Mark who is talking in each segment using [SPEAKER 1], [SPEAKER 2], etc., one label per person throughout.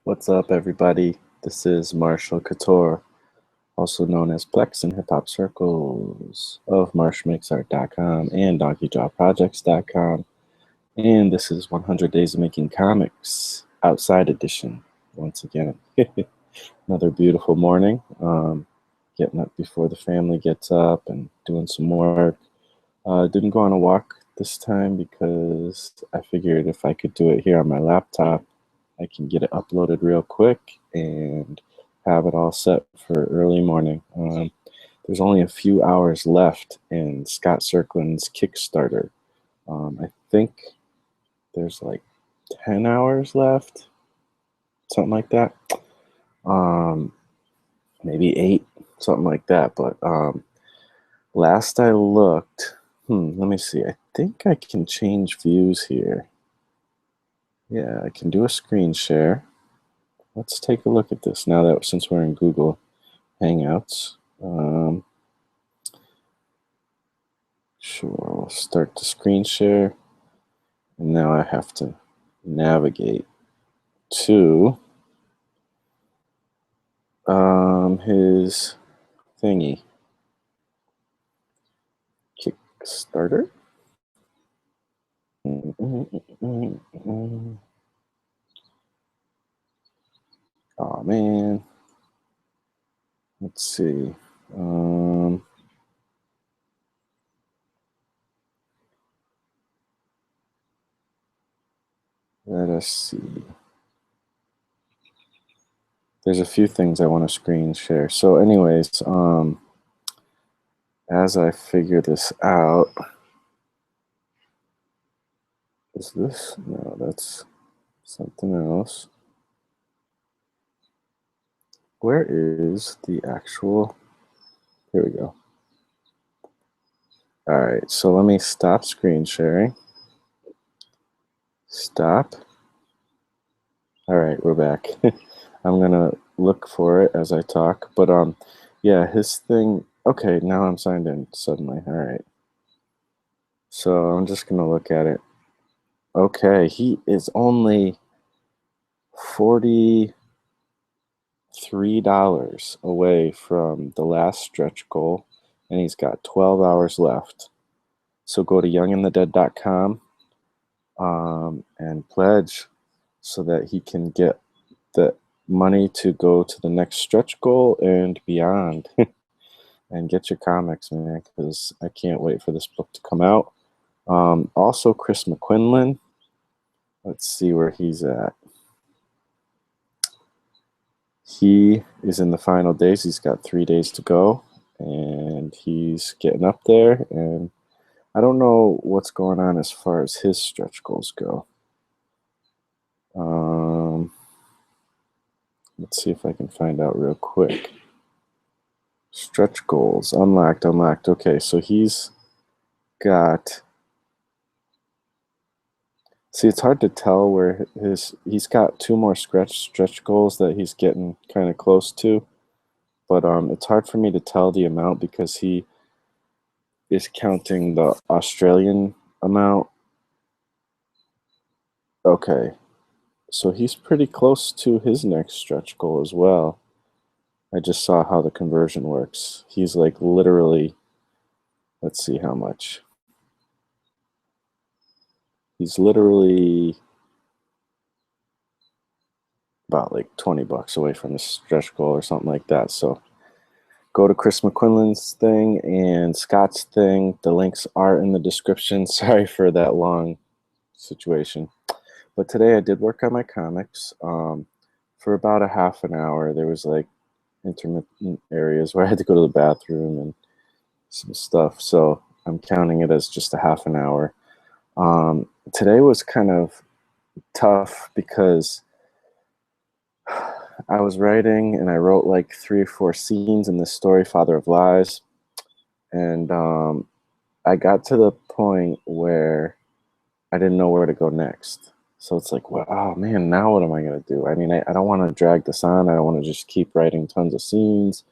[SPEAKER 1] What's up, everybody? This is Marshall Couture, also known as Plex in Hip Hop Circles of MarshMixArt.com and DonkeyJawProjects.com. And this is 100 Days of Making Comics Outside Edition. Once again, another beautiful morning. Getting up before the family gets up and doing some work. Didn't go on a walk this time because I figured if I could do it here on my laptop, I can get it uploaded real quick and have it all set for early morning. There's only a few hours left in Scott Serkland's Kickstarter. I think there's like 10 hours left, something like that. Maybe 8, something like that. But last I looked, let me see. I think I can change views here. Yeah, I can do a screen share. Let's take a look at this now that since we're in Google Hangouts. Sure, we'll start the screen share. And now I have to navigate to his thingy. Kickstarter. Oh man. Let's see. Let us see. There's a few things I want to screen share. So anyways, as I figure this out, is this? No, that's something else. Where is the actual? Here we go. All right, so let me stop screen sharing. Stop. All right, we're back. I'm gonna look for it as I talk, but yeah, his thing. Okay, now I'm signed in suddenly. All right, so I'm just gonna look at it. Okay, he is only $43 away from the last stretch goal, and he's got 12 hours left. So go to youngandthedead.com and pledge so that he can get the money to go to the next stretch goal and beyond. And get your comics, man, because I can't wait for this book to come out. Also, Chris McQuinlan. Let's see where he's at. He is in the final days. He's got 3 days to go, and he's getting up there. And I don't know what's going on as far as his stretch goals go. Let's see if I can find out real quick. Stretch goals, unlocked. Okay, so he's got, see, it's hard to tell where he's got 2 more stretch goals that he's getting kind of close to, but it's hard for me to tell the amount because he is counting the Australian amount. Okay, so he's pretty close to his next stretch goal as well. I just saw how the conversion works. He's like literally, let's see how much. He's literally about like $20 away from the stretch goal or something like that. So go to Chris McQuinlan's thing and Scott's thing. The links are in the description. Sorry for that long situation. But today I did work on my comics for about a half an hour. There was like intermittent areas where I had to go to the bathroom and some stuff. So I'm counting it as just a half an hour. Today was kind of tough because I was writing and I wrote like 3 or 4 scenes in this story, Father of Lies. And I got to the point where I didn't know where to go next. So it's like, well, oh man, now what am I going to do? I mean, I don't want to drag this on. I don't want to just keep writing tons of scenes.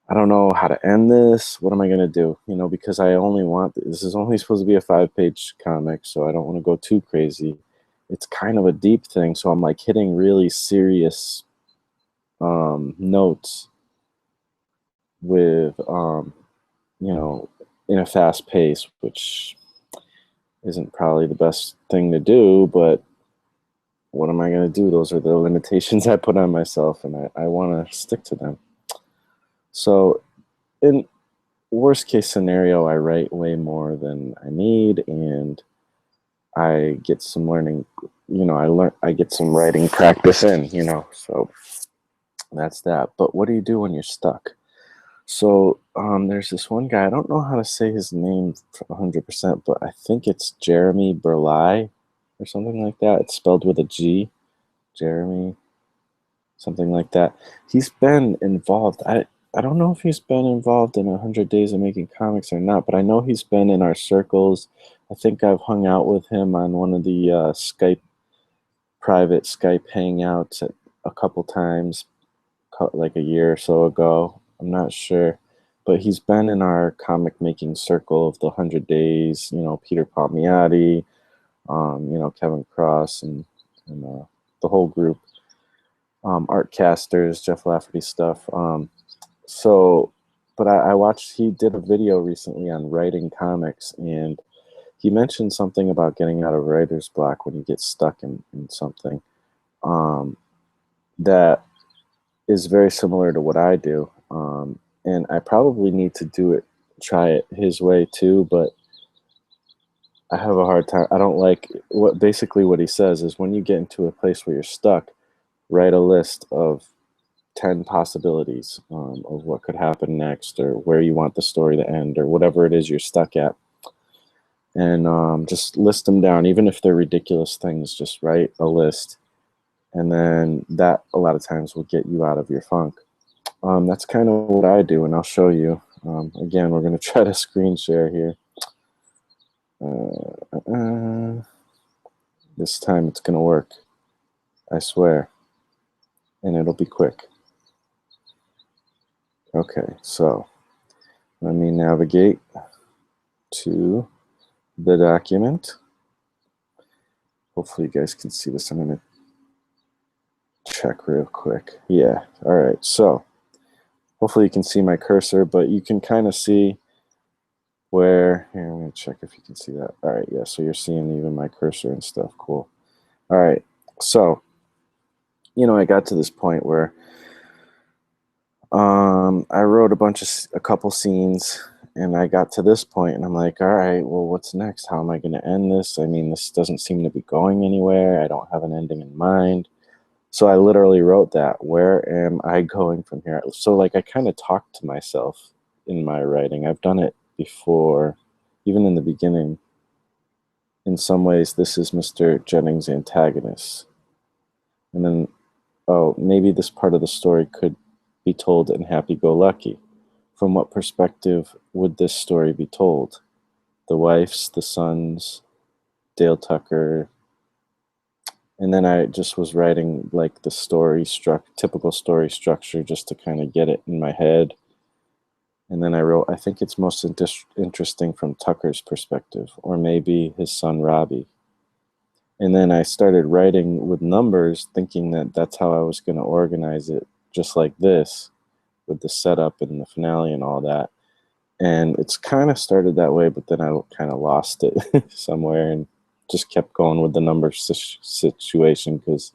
[SPEAKER 1] I don't know how to end this. What am I going to do? You know, because I only want, this is only supposed to be a 5-page comic, so I don't want to go too crazy. it's kind of a deep thing. So I'm like hitting really serious notes with, you know, in a fast pace, which isn't probably the best thing to do, but what am I going to do? Those are the limitations I put on myself, and I want to stick to them. So in worst case scenario, I write way more than I need, and I get some learning, I get some writing practice in, so that's that. But what do you do when you're stuck? So there's this one guy, I don't know how to say his name 100%, but I think it's Jeremy Burlai or something like that. It's spelled with a G, Jeremy, something like that. He's been involved. I don't know if he's been involved in 100 Days of Making Comics or not, but I know he's been in our circles. I think I've hung out with him on one of the private Skype hangouts a couple times, like a year or so ago. I'm not sure, but he's been in our comic making circle of the 100 Days. Peter Palmiotti, Kevin Cross, and the whole group. Art Casters, Jeff Lafferty stuff. But I watched. He did a video recently on writing comics, and he mentioned something about getting out of writer's block when you get stuck in something. That is very similar to what I do. And I probably need to try it his way too, but I have a hard time. I don't like basically what he says is when you get into a place where you're stuck, write a list of 10 possibilities of what could happen next, or where you want the story to end, or whatever it is you're stuck at. And just list them down, even if they're ridiculous things. Just write a list, and then that a lot of times will get you out of your funk. That's kind of what I do, and I'll show you. Again, we're going to try to screen share here. This time it's going to work, I swear, and it'll be quick. Okay, so let me navigate to the document. Hopefully you guys can see this. I'm going to check real quick. Yeah, all right. So hopefully you can see my cursor, but you can kind of see where, here, I'm going to check if you can see that. All right, yeah, so you're seeing even my cursor and stuff. Cool. All right, so, I got to this point where I wrote a couple scenes, and I got to this point, and I'm like, all right, well, what's next? How am I going to end this? I mean, this doesn't seem to be going anywhere. I don't have an ending in mind. So I literally wrote that. Where am I going from here? So like I kind of talked to myself in my writing. I've done it before, even in the beginning. In some ways, this is Mr. Jennings' antagonist. And then, oh, maybe this part of the story could be told in Happy-Go-Lucky. From what perspective would this story be told? The wife's, the son's, Dale Tucker. And then I just was writing like the typical story structure, just to kind of get it in my head. And then I wrote, I think it's most interesting from Tucker's perspective, or maybe his son Robbie. And then I started writing with numbers, thinking that that's how I was going to organize it, just like this, with the setup and the finale and all that. And it's kind of started that way, but then I kind of lost it somewhere and just kept going with the number situation, because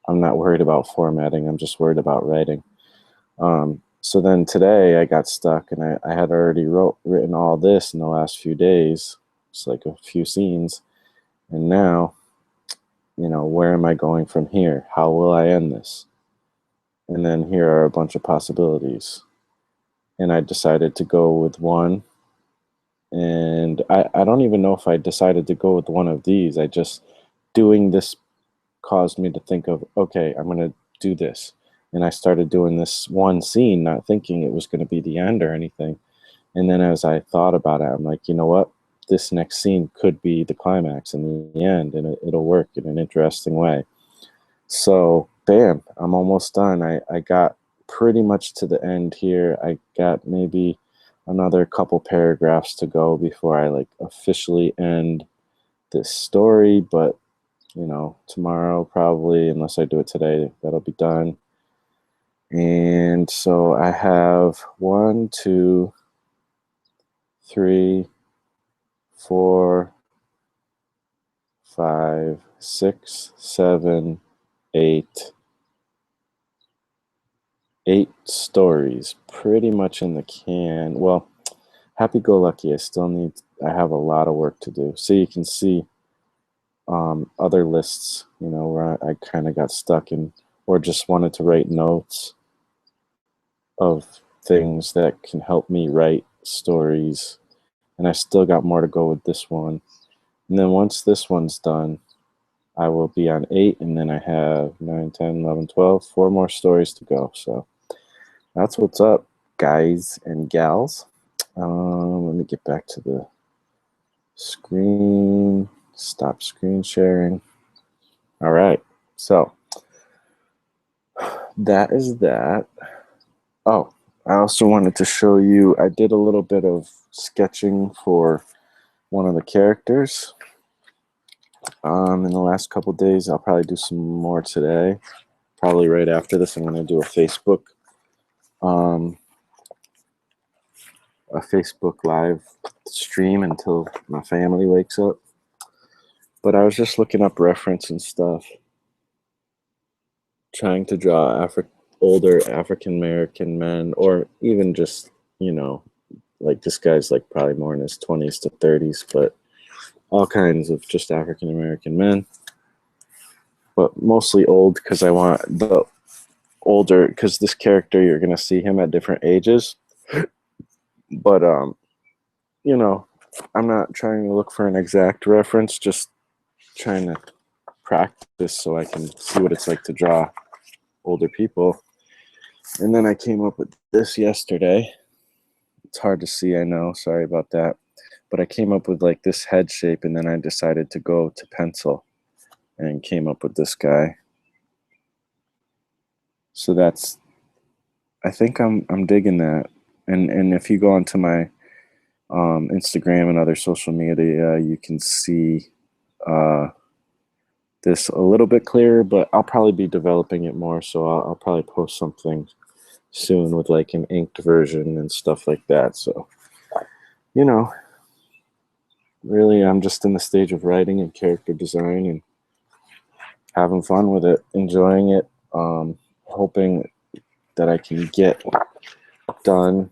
[SPEAKER 1] I'm not worried about formatting. I'm just worried about writing. So then today I got stuck, and I had already written all this in the last few days. It's like a few scenes. And now, where am I going from here? How will I end this? And then here are a bunch of possibilities. And I decided to go with one. And I don't even know if I decided to go with one of these. Doing this caused me to think of, okay, I'm going to do this. And I started doing this one scene, not thinking it was going to be the end or anything. And then as I thought about it, I'm like, you know what? This next scene could be the climax and the end, and it'll work in an interesting way. So, bam, I'm almost done. I got pretty much to the end here. I got maybe another couple paragraphs to go before I officially end this story, but tomorrow probably, unless I do it today, that'll be done. And so I have 1, 2, 3, 4, 5, 6, 7, 8 stories pretty much in the can. Well, happy-go-lucky, I have a lot of work to do. So you can see other lists, where I kind of got stuck in, or just wanted to write notes of things that can help me write stories. And I still got more to go with this one. And then once this one's done, I will be on 8, and then I have 9, 10, 11, 12, 4 more stories to go. So that's what's up, guys and gals. Let me get back to the screen. Stop screen sharing. All right, so that is that. Oh, I also wanted to show you, I did a little bit of sketching for one of the characters in the last couple days. I'll probably do some more today. Probably right after this, I'm going to do a Facebook live stream until my family wakes up. But I was just looking up reference and stuff, trying to draw older African American men, or even just, like this guy's like probably more in his 20s to 30s, but all kinds of just African American men, but mostly old, because I want the older, because this character, you're going to see him at different ages. But I'm not trying to look for an exact reference, just trying to practice so I can see what it's like to draw older people. And then I came up with this yesterday. It's hard to see, I know, sorry about that. But I came up with like this head shape, and then I decided to go to pencil and came up with this guy. So I think I'm digging that. And if you go onto my Instagram and other social media, you can see this a little bit clearer, but I'll probably be developing it more, so I'll probably post something soon with like an inked version and stuff like that. So, really, I'm just in the stage of writing and character design and having fun with it, enjoying it, hoping that I can get done.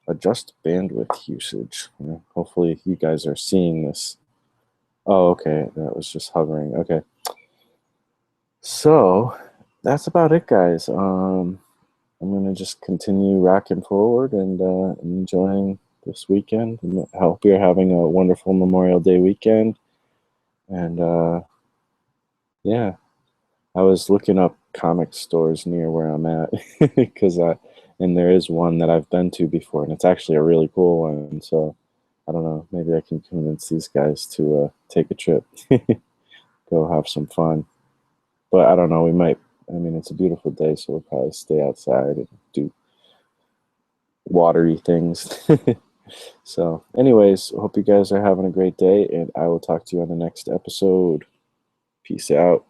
[SPEAKER 1] Adjust bandwidth usage. Hopefully you guys are seeing this. Oh, okay, that was just hovering. Okay, so that's about it, guys. I'm gonna just continue rocking forward and enjoying this weekend. I hope you're having a wonderful Memorial Day weekend. And yeah, I was looking up comic stores near where I'm at and there is one that I've been to before, and it's actually a really cool one. So I don't know, maybe I can convince these guys to take a trip, go have some fun. But I don't know, it's a beautiful day, so we'll probably stay outside and do watery things. So anyways, hope you guys are having a great day, and I will talk to you on the next episode. Peace out.